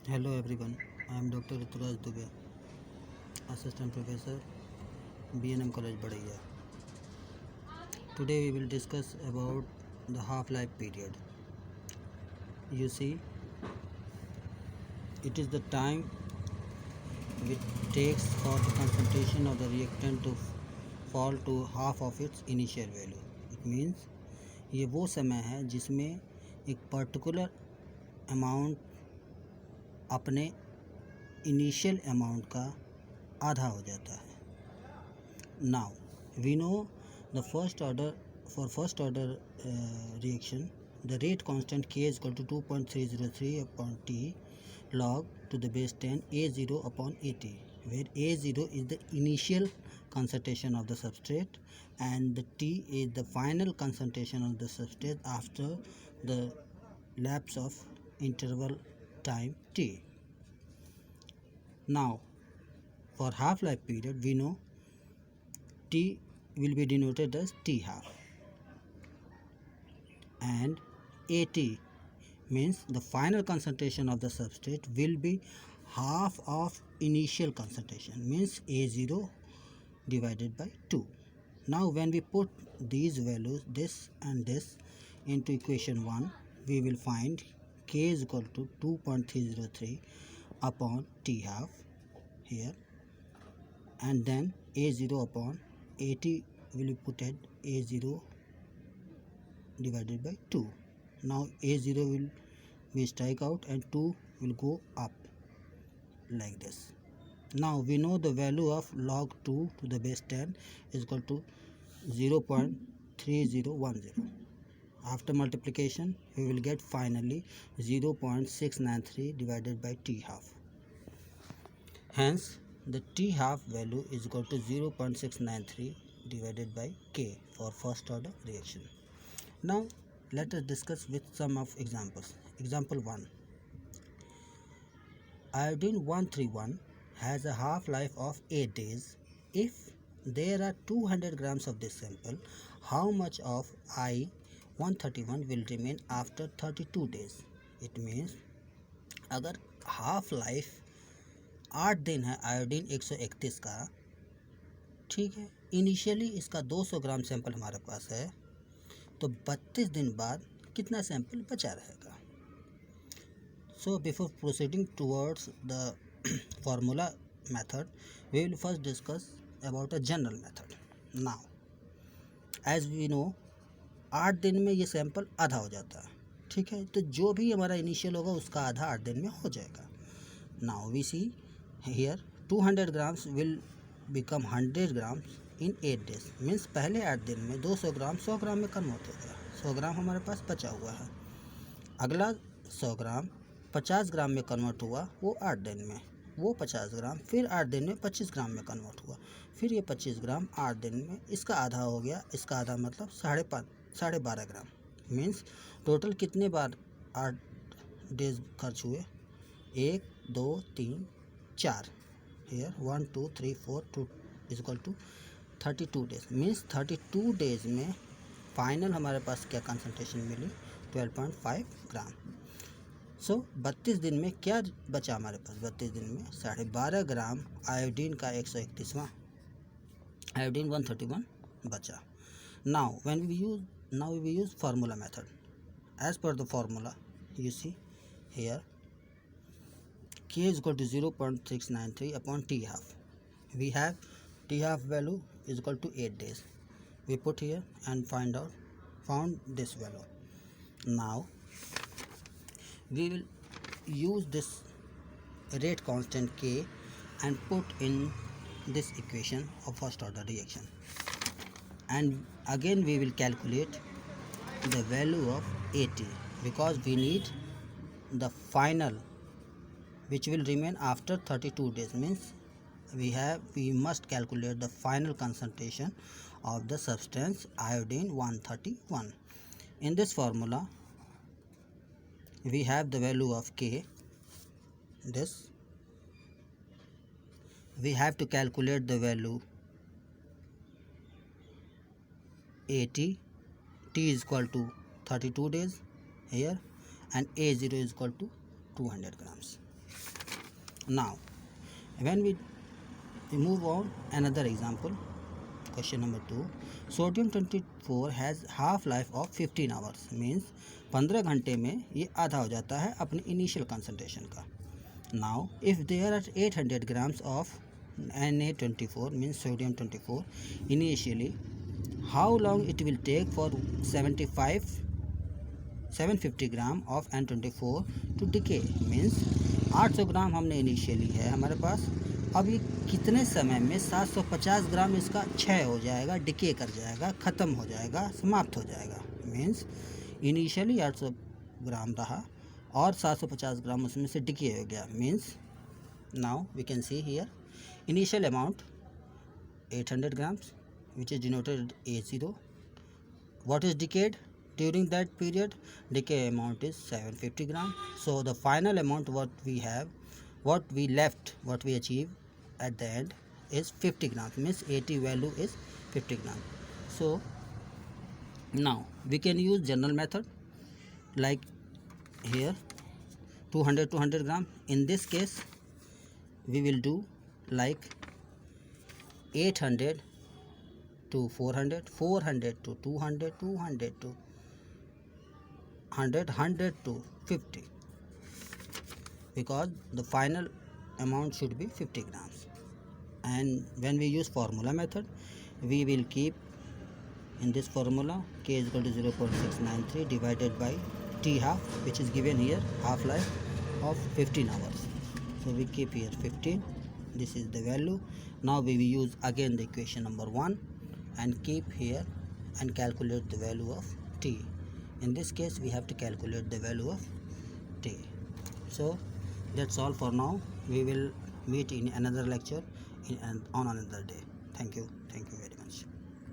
Hello everyone, I am Dr. Rituraj Dubey, Assistant Professor, BNM College Badaiya. Today we will discuss about the half-life period. You see, it is the time which takes for the concentration of the reactant to fall to half of its initial value. It means ये वो समय है जिसमें एक particular amount अपने initial amount का आधा हो जाता है. Now we know the first order reaction, the rate constant K is equal to 2.303 upon T log to the base 10 A0 upon AT, where A0 is the initial concentration of the substrate and the T is the final concentration of the substrate after the lapse of interval time T. Now for half-life period we know T will be denoted as T half, and AT means the final concentration of the substrate will be half of initial concentration, means A0 divided by 2. Now when we put these values, this and this, into equation 1, we will find K is equal to 2.303 upon T half here, and then A0 upon AT will be put at A0 divided by 2. Now A0 will be strike out and 2 will go up like this. Now we know the value of log 2 to the base 10 is equal to 0.3010. After multiplication we will get finally 0.693 divided by T half. Hence the T half value is equal to 0.693 divided by K for first order reaction. Now let us discuss with some of examples. Example 1. Iodine 131 has a half-life of 8 days. If there are 200 grams of this sample, how much of I-131 will remain after 32 days? It means अगर half life 8 दिन है iodine 131 का, ठीक है, initially इसका 200 gram sample हमारे पास है, तो 32 दिन बाद कितना सैंपल बचा रहेगा. So before proceeding towards the formula method, we will first discuss about a general method. Now as we know 8 दिन में ये सैंपल आधा हो जाता है, ठीक है, तो जो भी हमारा इनिशियल होगा उसका आधा 8 दिन में हो जाएगा. Now we see here 200 grams will become 100 grams in 8 days, means पहले 8 दिन में 200 ग्राम 100 ग्राम में कन्वर्ट हो गया. 100 ग्राम हमारे पास बचा हुआ है. अगला 100 ग्राम 50 ग्राम में कन्वर्ट हुआ, वो 8 दिन में. वो 50 ग्राम फिर 8 दिन में 25 ग्राम में कन्वर्ट हुआ. फिर ये 25 ग्राम 8 दिन में, इसका आधा हो गया. इसका आधा मतलब 12.5 ग्राम. मीन्स टोटल कितने बार 8 डेज खर्च हुए? 1 2 3 4. Here 1 2 3 4 2 is equal to 32 days. Means 32 days में फाइनल हमारे पास क्या कंसंट्रेशन मिली? 12.5 ग्राम. सो 32 दिन में क्या बचा हमारे पास? 32 दिन में 12.5 ग्राम आयोडीन का 131वां आयोडीन 131 बचा. Now we use formula method. As per the formula, you see here K is equal to 0.693 upon T half. We have T half value is equal to 8 days. We put here and found this value. Now we will use this rate constant K and put in this equation of first order reaction, and again we will calculate the value of AT, because we need the final which will remain after 32 days. Means we must calculate the final concentration of the substance iodine 131. In this formula we have the value of K. This we have to calculate the value AT. T is equal to 32 days here, and A0 is equal to 200 grams. Now, when we move on another example, question number 2, sodium 24 has half life of 15 hours, means 15 घंटे में ये आधा हो जाता है अपने initial concentration का. Now, if there are 800 grams of Na24, means sodium 24, initially, how long it will take for 750 gram of N24 to decay, means 800 gram हमने इनिशियली है हमारे पास. अब ये कितने समय में 750 ग्राम इसका क्षय हो जाएगा, डिके कर जाएगा, ख़त्म हो जाएगा, समाप्त हो जाएगा. मीन्स इनिशियली 800 ग्राम रहा और 750 ग्राम उसमें से डिके हो गया. Means now we can see here initial amount 800 grams, which is denoted A0. What is decayed during that period? Decay amount is 750 grams. So the final amount what we have, what we achieve at the end is 50 grams, means AT value is 50 grams. So now we can use general method, like here 200 grams. In this case we will do like 800 to 400, 400 to 200, 200 to 100, 100 to 50, because the final amount should be 50 grams. And when we use formula method, we will keep in this formula K is equal to 0.693 divided by T half, which is given here, half life of 15 hours. So we keep here 15, this is the value. Now we will use again the equation number 1 and keep here and calculate the value of T. In this case we have to calculate the value of T. So that's all for now. We will meet in another lecture on another day. Thank you very much.